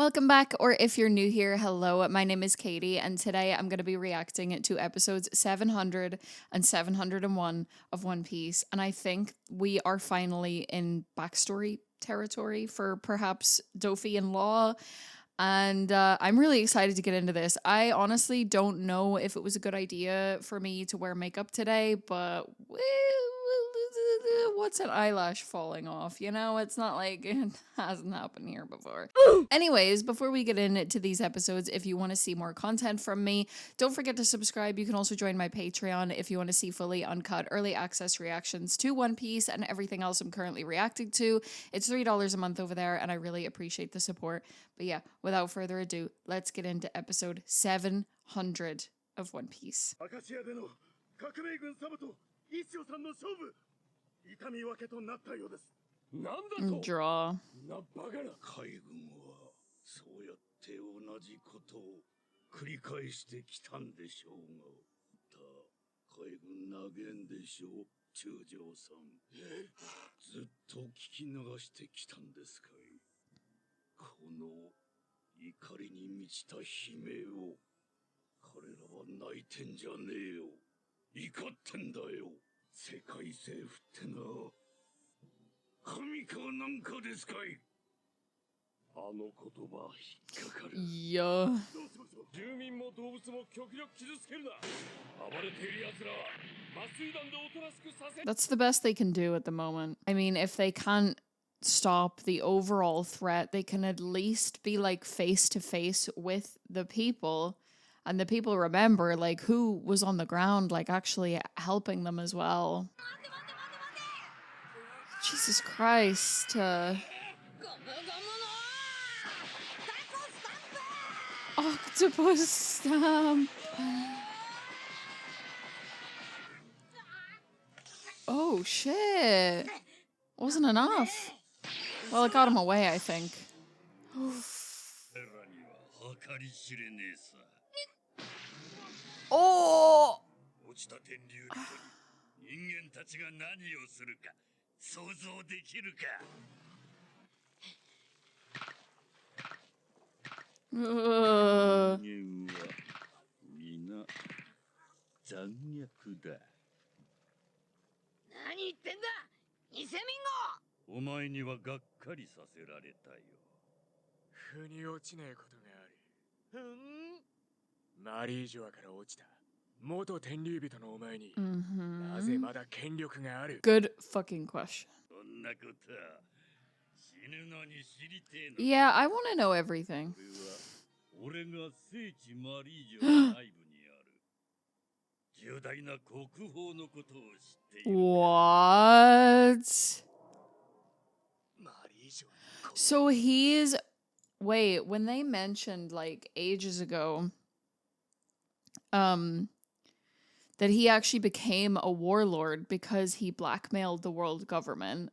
Welcome back, or if you're new here, hello, my name is Katie, and today I'm going to be reacting to episodes 700 and 701 of One Piece, and I think we are finally in backstory territory for perhaps Dofi and Law, and I'm really excited to get into this. I honestly don't know if it was a good idea for me to wear makeup today, but what's an eyelash falling off? You know, it's not like it hasn't happened here before. Anyways, before we get into these episodes, if you want to see more content from me, don't forget to subscribe. You can also join my Patreon if you want to see fully uncut early access reactions to One Piece and everything else I'm currently reacting to. It's $3 a month over there, and I really appreciate the support. But yeah, without further ado, let's get into episode 700 of One Piece. 痛み分けとなったようです。なんだと Draw. なバカな海軍はそうやって同じことを繰り返してきたんでしょうが、海軍投げんでしょう、中将さん。ずっと聞き流してきたんですかい。この怒りに満ちた悲鳴を彼らは泣いてんじゃねえよ。怒ってんだよ。 世界政府ってな、神かなんかですかい。あの言葉引っかかる。いや。住民も動物も極力傷つけるな。暴れている奴らは麻酔弾でおとなしくさせ。 That's the best they can do at the moment. I mean, if they can't stop the overall threat, they can at least be like face to face with the people. And the people remember, like, who was on the ground, like, actually helping them as well. Jesus Christ. Octopus stamp. Oh, shit. Wasn't enough. Well, it got him away, I think. Oh! 落ちた天竜人に人間たちが何をするか想像できるか。人間は皆残虐だ。何言ってんだ、偽民号。お前にはがっかりさせられたよ。腑に落ちねえことがある。マリージョアから落ちた元天竜人のお前に、なぜまだ権力がある？ Good fucking question. そんなことは死ぬのに知りてえの。 Yeah, I want to know everything. 俺が聖地マリージョア内部にある重大な国宝のことを知っている。 What? マリージョア。 So he's... Wait, when they mentioned, like, ages ago, that he actually became a warlord because he blackmailed the world government.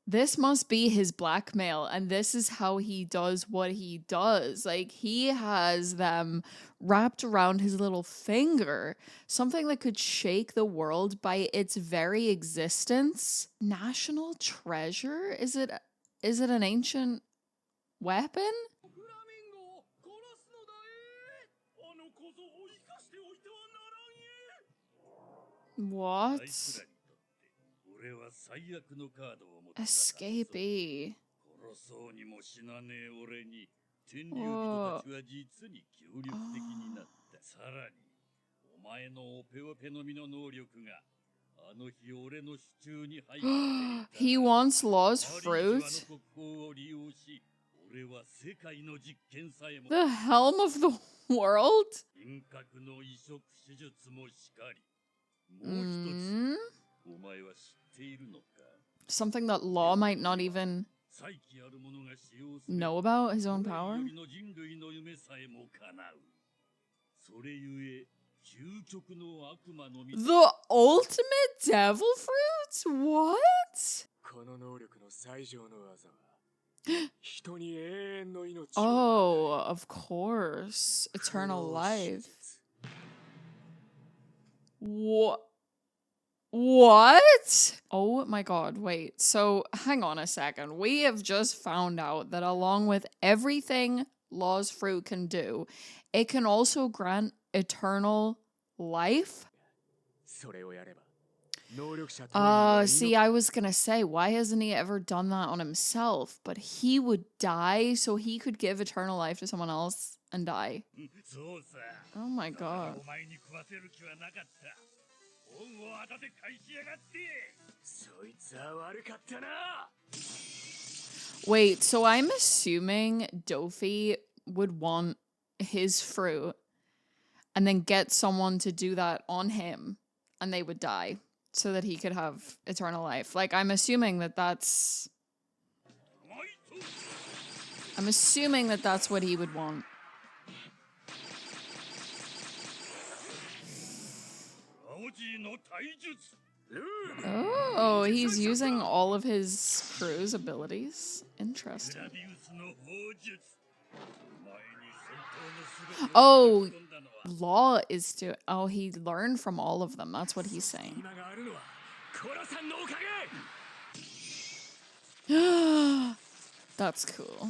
This must be his blackmail, and this is how he does what he does. Like, he has them wrapped around his little finger, something that could shake the world by its very existence. National treasure? Is it an ancient weapon? What? Escapee. He wants Law's fruit? The helm of the world? Something that Law might not even know about, his own power? The ultimate devil fruit? What? Oh, of course. Eternal life. What? What? Oh my god, wait. So, hang on a second. We have just found out that along with everything Law's fruit can do, it can also grant eternal life? See, I was gonna say, why hasn't he ever done that on himself? But he would die so he could give eternal life to someone else and die. Oh my god. Wait, so I'm assuming Dofi would want his fruit and then get someone to do that on him and they would die so that he could have eternal life. Like, I'm assuming that that's what he would want. Oh, he's using all of his crew's abilities. Interesting. Oh, Law is to. Oh, he learned from all of them. That's what he's saying. That's cool.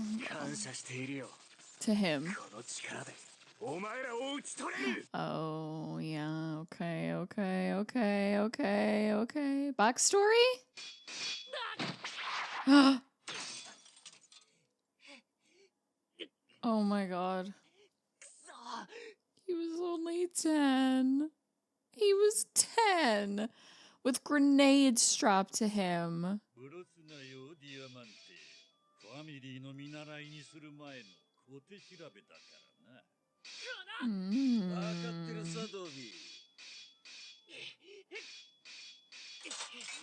To him. Oh, yeah. Okay. Backstory? Oh my god. He was only 10. He was 10 with grenades strapped to him.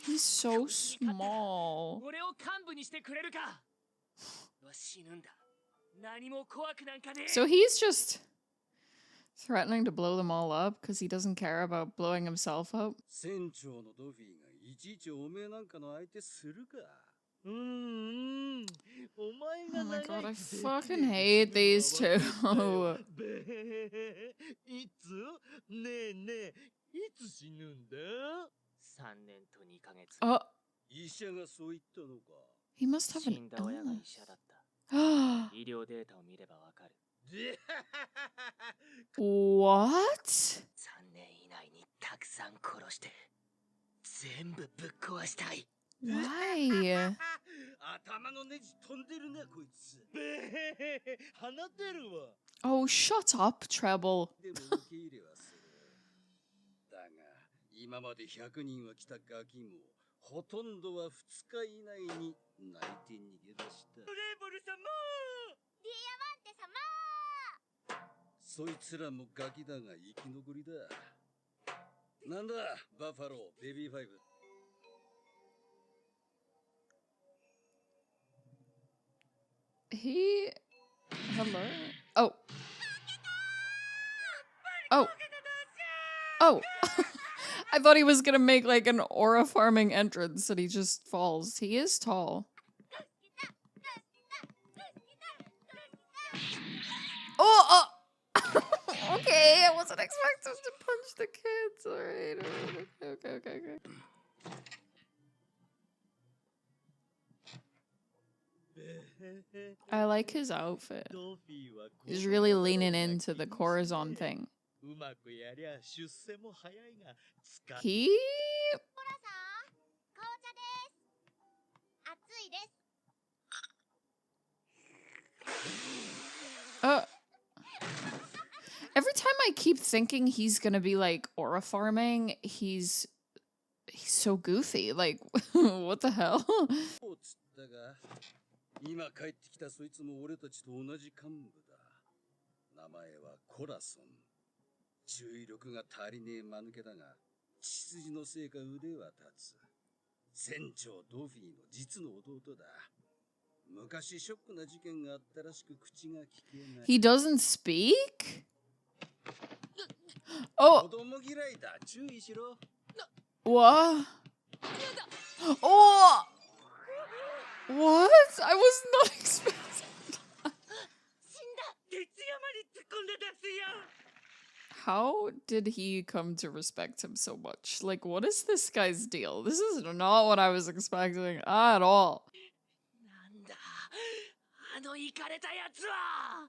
He's so small. So he's just threatening to blow them all up because he doesn't care about blowing himself up. Oh my god, I fucking hate these two. Oh. He must have an illness. What? Why? Oh, shut up, Treble. Hello? Oh. Oh. Oh. I thought he was gonna make like an aura farming entrance and he just falls. He is tall. Oh! Okay, I wasn't expecting to punch the kids. Alright. Okay. I like his outfit. He's really leaning into the Corazon thing. He... Every time I keep thinking he's gonna be like aura farming, he's so goofy. Like, what the hell? He doesn't speak? Oh! What? Oh! What? I was not expecting that. how did he come to respect him so much? Like, what is this guy's deal? This is not what I was expecting at all. なんだあのイカれたやつは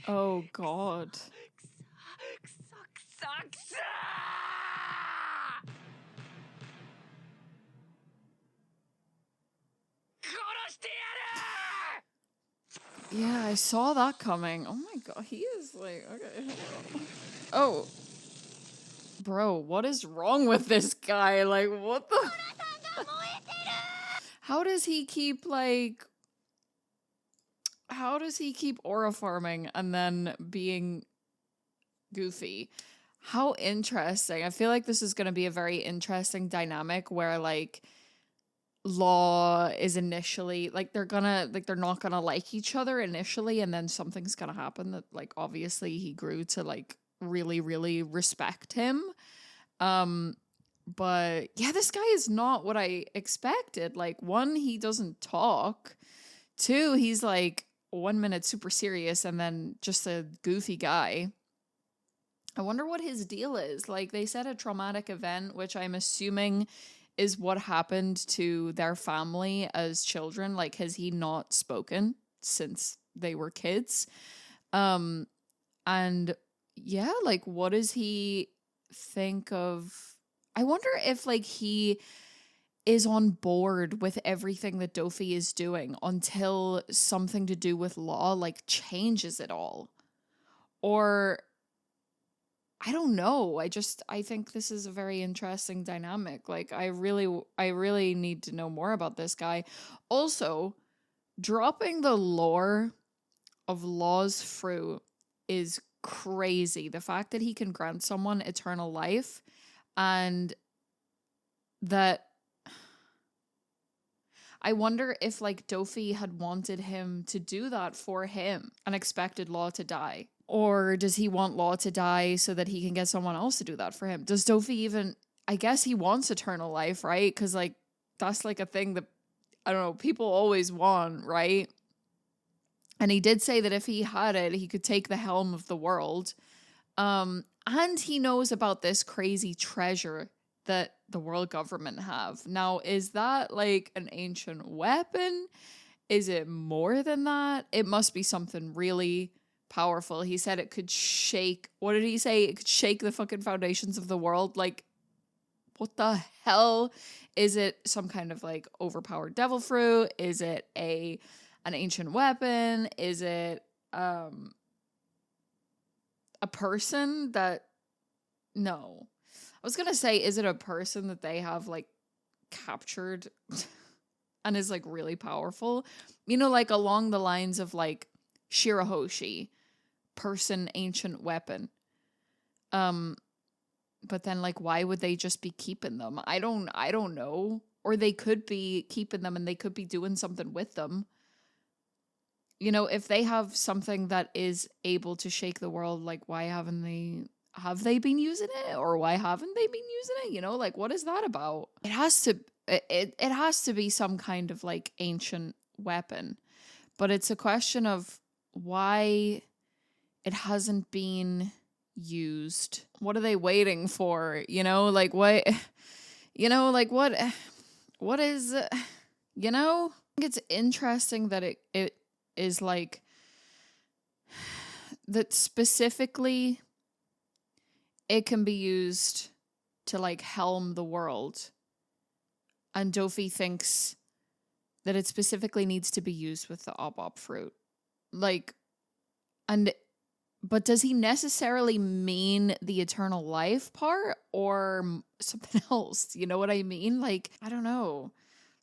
Oh God. くさくさくさくさ 殺してやる Yeah, I saw that coming. Oh my God, he is like, okay. Oh. Bro, what is wrong with this guy? Like, what the? How does he keep, like... How does he keep aura farming and then being goofy? How interesting. I feel like this is going to be a very interesting dynamic where, like, Law is initially, like, they're not gonna like each other initially, and then something's gonna happen that, like, obviously he grew to, like, really, really respect him. But yeah, this guy is not what I expected. Like, one, he doesn't talk. Two, he's like 1 minute super serious and then just a goofy guy. I wonder what his deal is. Like, they said a traumatic event, which I'm assuming is what happened to their family as children. Like, has he not spoken since they were kids? And yeah, like, what does he think of? I wonder if, like, he is on board with everything that Dofi is doing until something to do with Law, like, changes it all. Or, I don't know. I think this is a very interesting dynamic. Like, I really need to know more about this guy. Also, dropping the lore of Law's fruit is crazy. The fact that he can grant someone eternal life, and that I wonder if, like, Dofi had wanted him to do that for him and expected Law to die. Or does he want Law to die so that he can get someone else to do that for him? Does Dofi even... I guess he wants eternal life, right? Because, like, that's, like, a thing that, I don't know, people always want, right? And he did say that if he had it, he could take the helm of the world. And he knows about this crazy treasure that the world government have. Now, is that like an ancient weapon? Is it more than that? It must be something really powerful. He said it could shake... What did he say? It could shake the fucking foundations of the world. Like, what the hell? Is it some kind of, like, overpowered devil fruit? Is it an ancient weapon? Is it a person that... No. I was gonna say, is it a person that they have, like, captured and is, like, really powerful? You know, like, along the lines of, like, Shirahoshi, person, ancient weapon. But then, like, why would they just be keeping them? I don't know. Or they could be keeping them and they could be doing something with them. You know, if they have something that is able to shake the world, like, why haven't they... Have they been using it, or why haven't they been using it? You know, like, what is that about? It has to be some kind of, like, ancient weapon, but it's a question of why it hasn't been used. What are they waiting for? You know, like, what? You know, like, what is? You know, I think it's interesting that it is like that specifically. It can be used to, like, helm the world. And Dofi thinks that it specifically needs to be used with the Obop fruit. Like, but does he necessarily mean the eternal life part or something else? You know what I mean? Like, I don't know.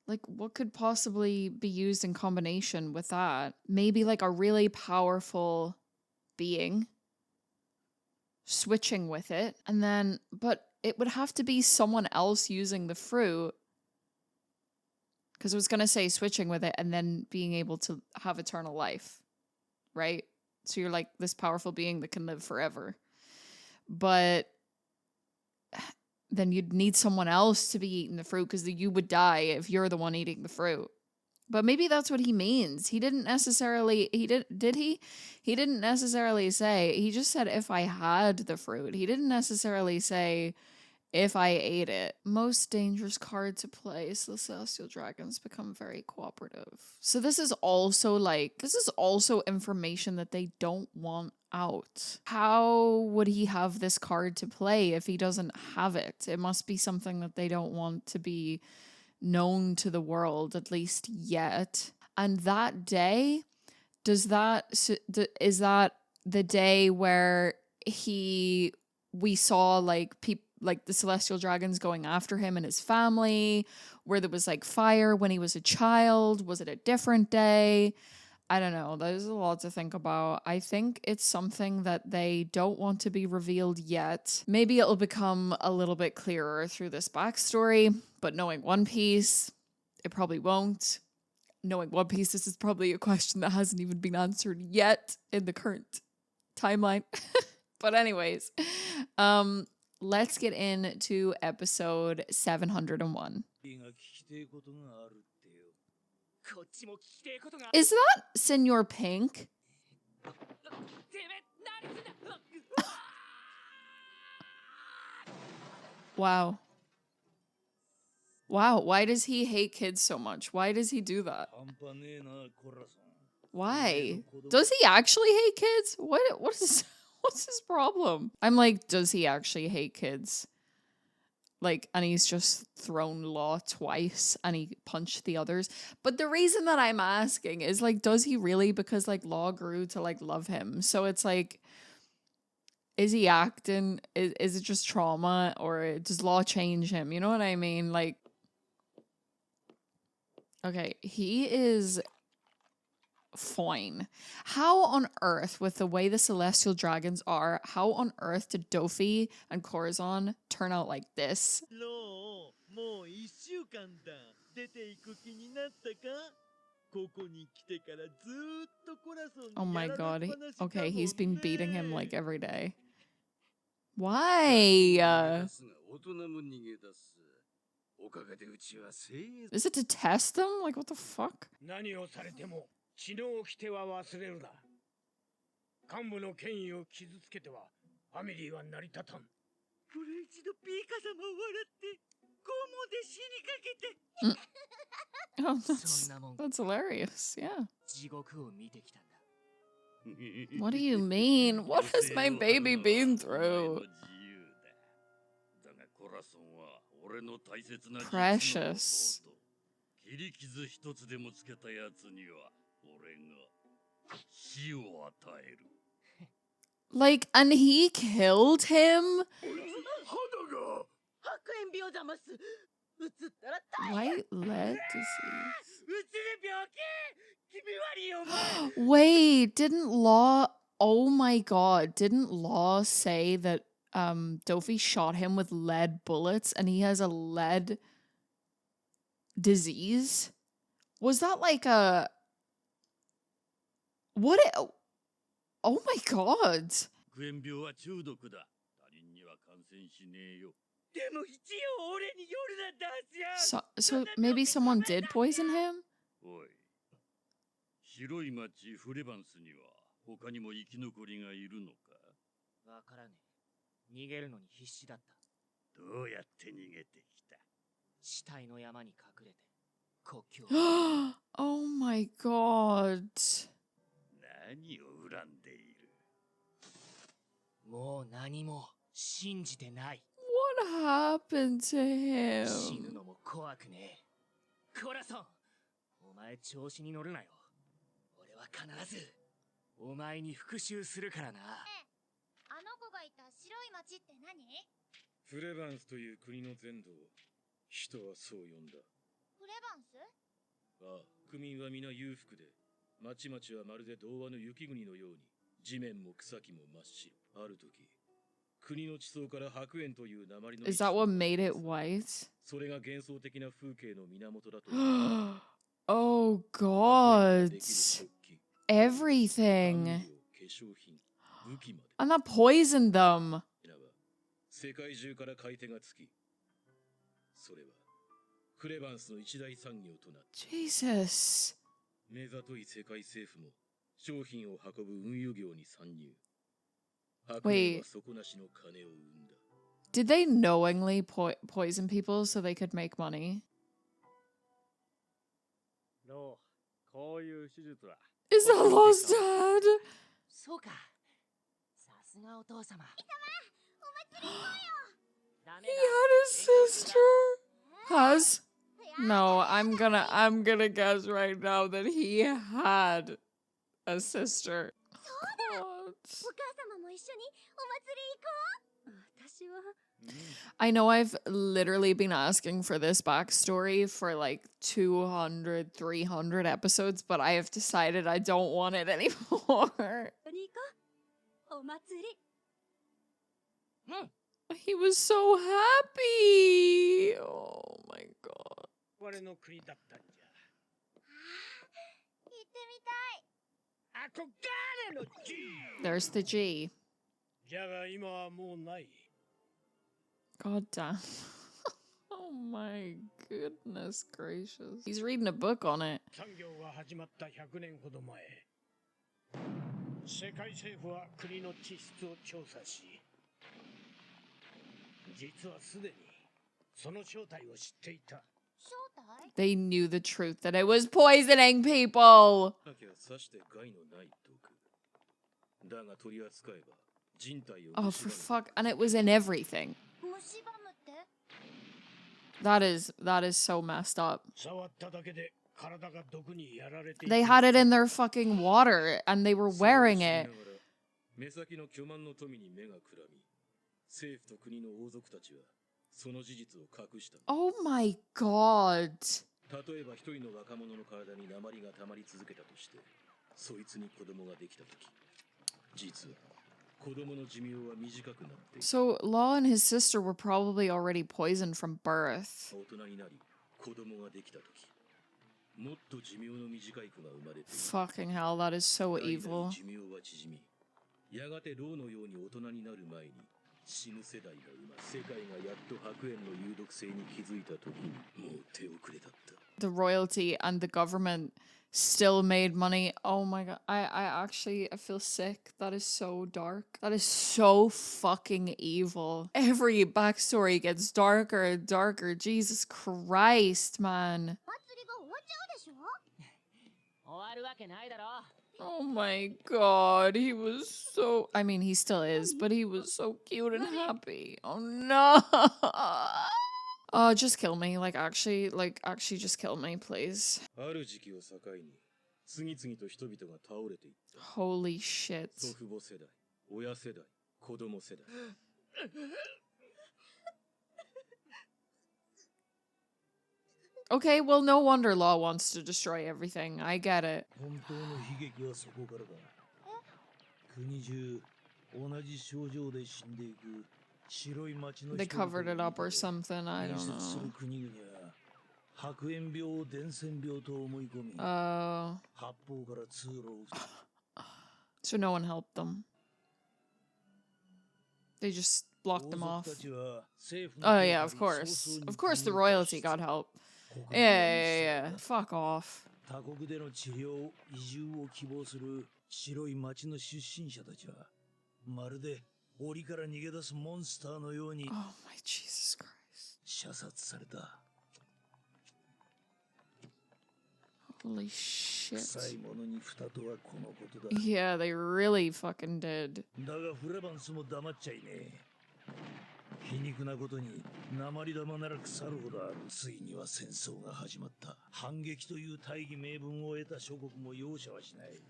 Like, what could possibly be used in combination with that? Maybe, like, a really powerful being switching with it, and then, but it would have to be someone else using the fruit, because I was going to say switching with it and then being able to have eternal life, right? So you're like this powerful being that can live forever, but then you'd need someone else to be eating the fruit, because you would die if you're the one eating the fruit. But maybe that's what he means. He didn't necessarily, did he? He didn't necessarily say, he just said if I had the fruit. He didn't necessarily say if I ate it. Most dangerous card to play. So the celestial dragons become very cooperative. So this is also information that they don't want out. How would he have this card to play if he doesn't have it? It must be something that they don't want to be known to the world, at least yet. And that day, is that the day where we saw like the celestial dragons going after him and his family, where there was like fire when he was a child? Was it a different day? I don't know. There's a lot to think about. I think it's something that they don't want to be revealed yet. Maybe it'll become a little bit clearer through this backstory, but knowing One Piece, it probably won't. Knowing One Piece, this is probably a question that hasn't even been answered yet in the current timeline. But anyways, let's get into episode 701. Is that Senor Pink? Wow. Wow, why does he hate kids so much? Why does he do that? Why? Does he actually hate kids? What's his problem? I'm like, does he actually hate kids? Like, and he's just thrown Law twice and he punched the others. But the reason that I'm asking is like, does he really? Because like Law grew to like love him. So it's like, is he acting? Is it just trauma, or does Law change him? You know what I mean? Like, okay, he is fine. How on earth, with the way the celestial dragons are, how on earth did Dofi and Corazon turn out like this? Oh my god. Okay, he's been beating him like every day. Why? Is it to test them? Like, what the fuck? Oh, that's hilarious. Yeah. What do you mean? What has my baby been through? Precious. Like, and he killed him? White lead disease. Wait, didn't Law... Oh my god, didn't Law say that Dofi shot him with lead bullets and he has a lead disease? Was that like a... What? Oh my god. So maybe someone did poison him? Oh my god. What happened to him? Is that what made it white? Oh god. Everything. And that poisoned them. クレバンスの一大産業となった。 Jesus. 目ざとい世界政府も商品を運ぶ運輸業に参入。白煙は底なしの金を生んだ。 Did they knowingly poison people so they could make money? どうこういう手術は Is that Law's dad? そうか。さすがお父様。 He had a sister. Has? No, I'm gonna guess right now that he had a sister. God. お母様も一緒にお祭り行こう。私は I know I've literally been asking for this backstory for like 200, 300 episodes, but I have decided I don't want it anymore. に行こう。お祭り。 He was so happy. Oh my god. 我の国だったんじゃ。行ってみたい。憧れの G。 There's the G. じゃが今はもうない。 God damn. Oh my goodness gracious. He's reading a book on it. 産業が始まった100年ほど前、世界政府は国の地質を調査し、実はすでにその正体を知っていた。 正体？ They knew the truth that it was poisoning people. なきゃ刺して害のない毒。だが取り扱えば人体を Oh, for fuck. And it was in everything. 虫歯ムって？ That is so messed up. 触っただけで体が毒にやられてい They had it in their fucking water and they were wearing it. 目先の巨万の富に目がくらみ、政府と国の王族たちはその事実を隠した。 Oh my god. 例えば一人の若者の体に鉛が溜まり続けたとして、そいつに子供ができたとき、実は子供の寿命は短くなっている。 So Law and his sister were probably already poisoned from birth. 大人になり子供ができたとき、もっと寿命の短い子が生まれている。 Fucking hell, that is so 代々 evil. 寿命は縮み、やがて老のように大人になる前に死ぬ世代が世界がやっと白煙の有毒性に気づいたときにもう手遅れだった。 The royalty and the government still made money. Oh my god. I feel sick. That is so dark. That is so fucking evil. Every backstory gets darker and darker. Jesus Christ, man. 祭りが終わっちゃうでしょ？終わるわけないだろ。 Oh my god. He was so. I mean, he still is, but he was so cute and happy. Oh no. Oh, just kill me. Actually, just kill me, please. ある時期を境に次々と人々が倒れていった。 Holy shit. 祖父母世代、親世代、子供世代。 Okay, well, no wonder Law wants to destroy everything. I get it. 本当の悲劇はそこからだ。国中同じ症状で死んでいく白い町の They covered it up or something. I 隣 don't 接する know. 国々は白煙病を伝染病と思い込み、 Oh, 八方から通路を so no one helped them. They just blocked them 王 off. 族たちは政府 Oh の手 yeah, を of 借り course. 早々に Of course, the 国を royalty 脱 got 出。 help. 国 Yeah, 民は yeah, 一 yeah. 斉だ。 Fuck off. 他国での治療、移住を希望する白い町の出身者たちは、まるで檻から逃げ出すモンスターのように Oh my Jesus Christ. 射殺された。 Holy shit. 臭いものに蓋とはこのことだ。 Yeah, they really fucking did. だがフレバンスも黙っちゃいねえ。皮肉なことに鉛玉なら腐るほどある。ついには戦争が始まった。反撃という大義名分を得た諸国も容赦はしない。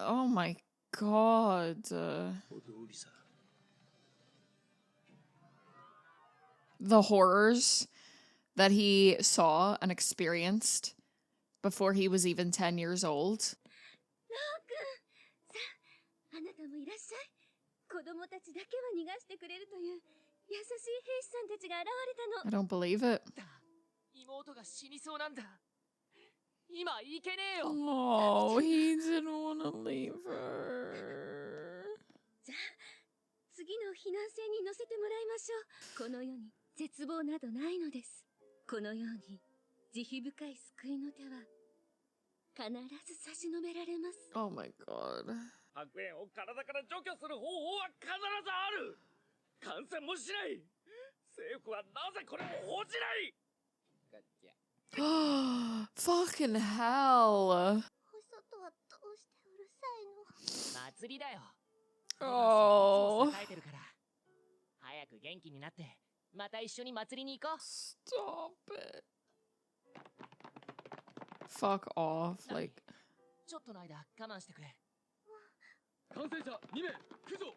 Oh my god. お通りさ。 The horrors that he saw and experienced before he was even 10 years old. ロー君、さあ、あなたもいらっしゃい。子供たちだけは逃がしてくれるという優しい兵士さんたちが現れたの。 I don't believe it. 妹が死にそうなんだ。今行けねえよ。 Oh, he didn't want to leave her. じゃあ、次の避難船に乗せてもらいましょう。この世に絶望などないのです。このように慈悲深い救いの手は必ず差し伸べられます。 Oh my god. 白煙を体から除去する方法は必ずある。感染もしない。政府はなぜこれを報じない。 Fucking hell. お外はどうしてうるさいの。祭りだよ。 Oh. 栄えてるから。早く元気になってまた一緒に祭りに行こう。 Stop it. Fuck off. Like. ちょっとの間我慢してくれ。感染者2名駆除。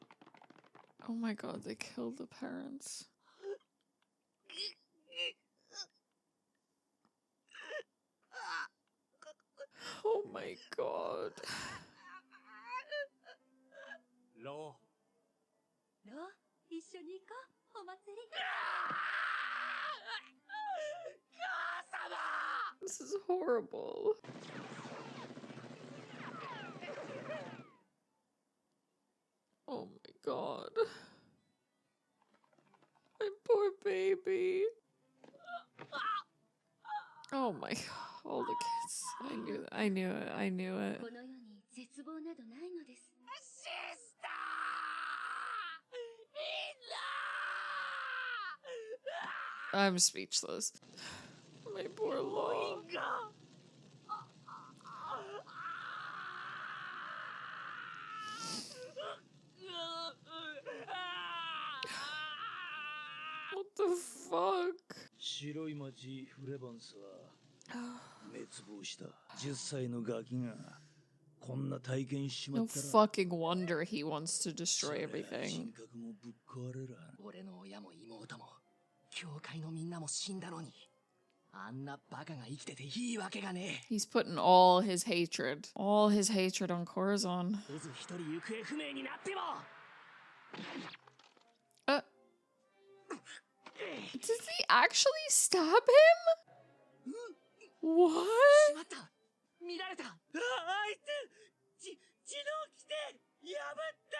Oh my god, they killed the parents. Oh my god. ロロー、一緒に行こう。お祭り。 This is horrible. Oh my god. My poor baby. Oh my god. All the kids. I knew it. I knew it. I knew it. この世に絶望などないのです。 シスター、みんな I'm speechless. My poor Law. が What the fuck? 白い町フレバンスは滅亡した10歳のガキがこんな体験しちま No ったら fucking wonder he wants to destroy 人 everything. 格もぶっ壊れら。俺の親も妹も教会のみんなも死んだのに、あんなバカが生きてていいわけがねえ。 He's putting all his hatred on Corazon. クズ一人行方不明になっても Does he actually stab him? What? しまった、見られた。あいつ血の来てやばった。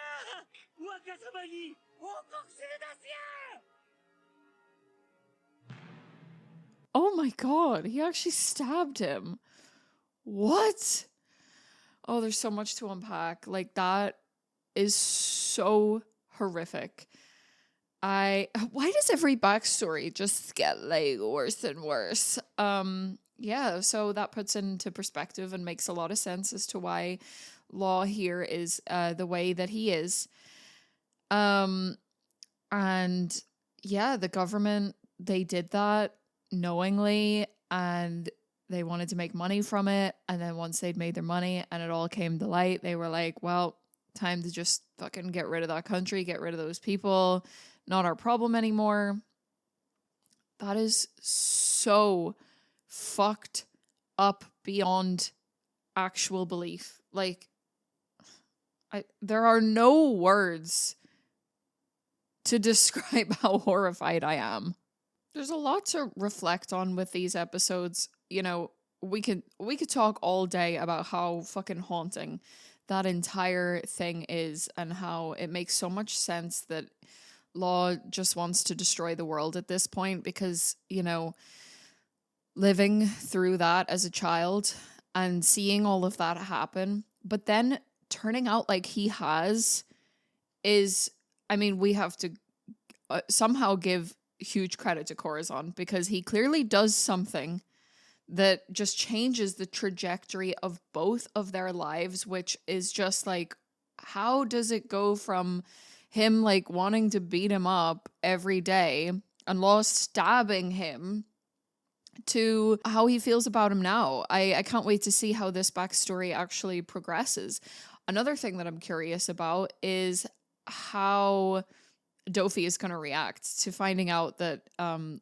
若様に報告するですよ。 Oh my god, he actually stabbed him. What? Oh, there's so much to unpack. Like, that is so horrific. Why does every backstory just get like worse and worse? Yeah, so that puts into perspective and makes a lot of sense as to why Law here is the way that he is. And yeah, the government, they did that knowingly and they wanted to make money from it. And then once they'd made their money and it all came to light, they were like, well, time to just fucking get rid of that country, get rid of those people. Not our problem anymore. That is so fucked up beyond actual belief. Like, there are no words to describe how horrified I am. There's a lot to reflect on with these episodes. You know, we could talk all day about how fucking haunting that entire thing is and how it makes so much sense that Law just wants to destroy the world at this point because, you know, living through that as a child and seeing all of that happen, but then turning out like he has is, I mean, we have to somehow give huge credit to Corazon because he clearly does something that just changes the trajectory of both of their lives, which is just like, how does it go from him like wanting to beat him up every day and Law stabbing him to how he feels about him now? I can't wait to see how this backstory actually progresses. Another thing that I'm curious about is how Dofi is going to react to finding out that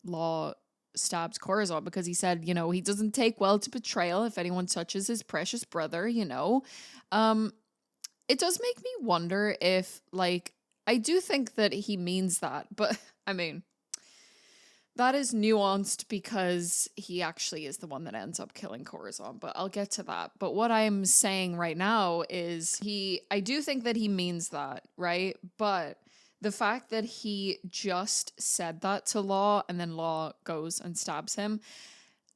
Law stabbed Corazon, because he said, you know, he doesn't take well to betrayal if anyone touches his precious brother, you know. It does make me wonder if, like, I do think that he means that, but I mean, that is nuanced because he actually is the one that ends up killing Corazon, but I'll get to that. But what I'm saying right now is I do think that he means that, right? But the fact that he just said that to Law and then Law goes and stabs him,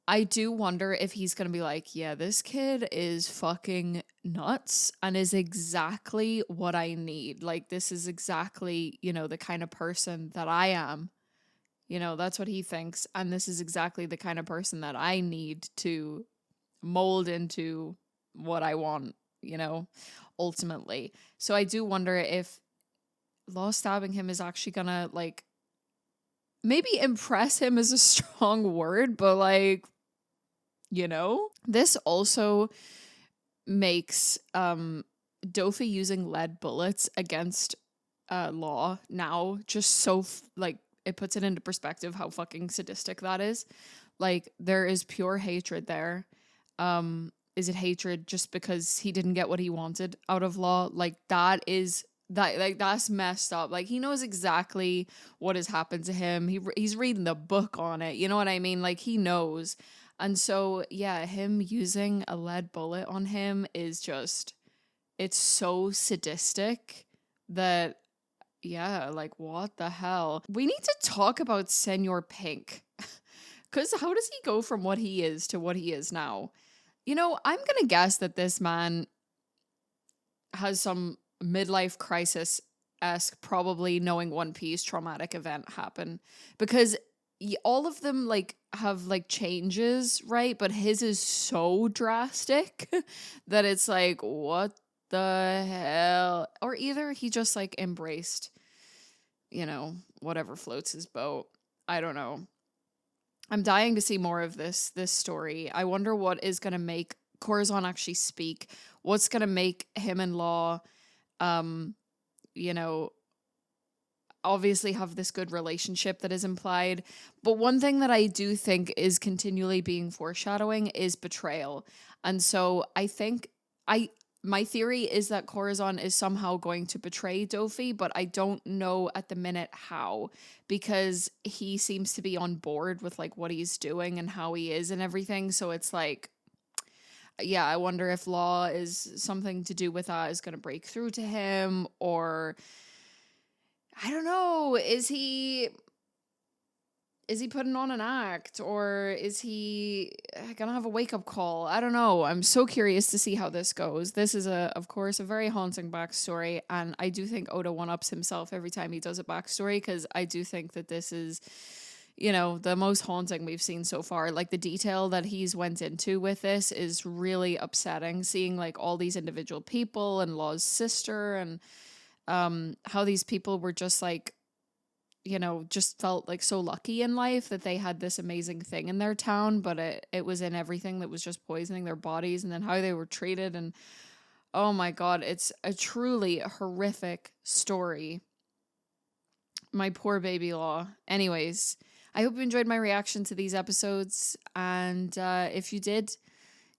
I do wonder if he's going to be like, yeah, this kid is fucking nuts and is exactly what I need. Like, this is exactly, you know, the kind of person that I am. You know, that's what he thinks. And this is exactly the kind of person that I need to mold into what I want, you know, ultimately. So I do wonder if Law stabbing him is actually going to, like, maybe impress him is a strong word, but, like, you know, this also makes Dofi using lead bullets against Law now just so like, it puts it into perspective how fucking sadistic that is. Like, there is pure hatred there. Is it hatred just because he didn't get what he wanted out of Law? Like, that's messed up. Like, he knows exactly what has happened to him. He's reading the book on it. You know what I mean? Like, he knows. And so, yeah, him using a lead bullet on him is just, it's so sadistic that, yeah, like, what the hell? We need to talk about Senor Pink. Because how does he go from what he is to what he is now? You know, I'm going to guess that this man has some midlife crisis-esque, probably knowing One Piece traumatic event happen. Because all of them, like, have, like, changes, right? But his is so drastic that it's like, what the hell? Or either he just, like, embraced, you know, whatever floats his boat. I don't know. I'm dying to see more of this story. I wonder what is going to make Corazon actually speak. What's going to make him and Law, you know, obviously have this good relationship that is implied. But one thing that I do think is continually being foreshadowing is betrayal. And so I think my theory is that Corazon is somehow going to betray Dofi, but I don't know at the minute how, because he seems to be on board with, like, what he's doing and how he is and everything. So it's like, yeah, I wonder if Law is something to do with that, is going to break through to him, or I don't know, is he putting on an act, or is he gonna have a wake-up call? I don't know. I'm so curious to see how this goes. This is, of course, a very haunting backstory, and I do think Oda one-ups himself every time he does a backstory, because I do think that this is, you know, the most haunting we've seen so far. Like, the detail that he's went into with this is really upsetting, seeing, like, all these individual people and Law's sister, and how these people were just, like, you know, just felt like so lucky in life that they had this amazing thing in their town, but it was in everything that was just poisoning their bodies, and then how they were treated. And oh my God, it's a truly horrific story. My poor baby Law. Anyways, I hope you enjoyed my reaction to these episodes. And if you did,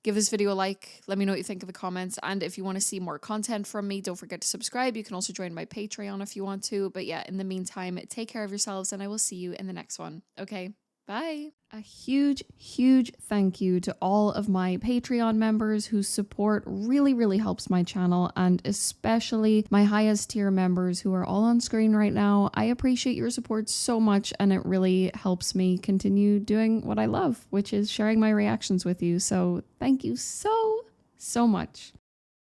give this video a like. Let me know what you think in the comments. And if you want to see more content from me, don't forget to subscribe. You can also join my Patreon if you want to. But yeah, in the meantime, take care of yourselves, and I will see you in the next one. Okay, bye. A huge, huge thank you to all of my Patreon members whose support really, really helps my channel, and especially my highest tier members who are all on screen right now. I appreciate your support so much, and it really helps me continue doing what I love, which is sharing my reactions with you. So thank you so much.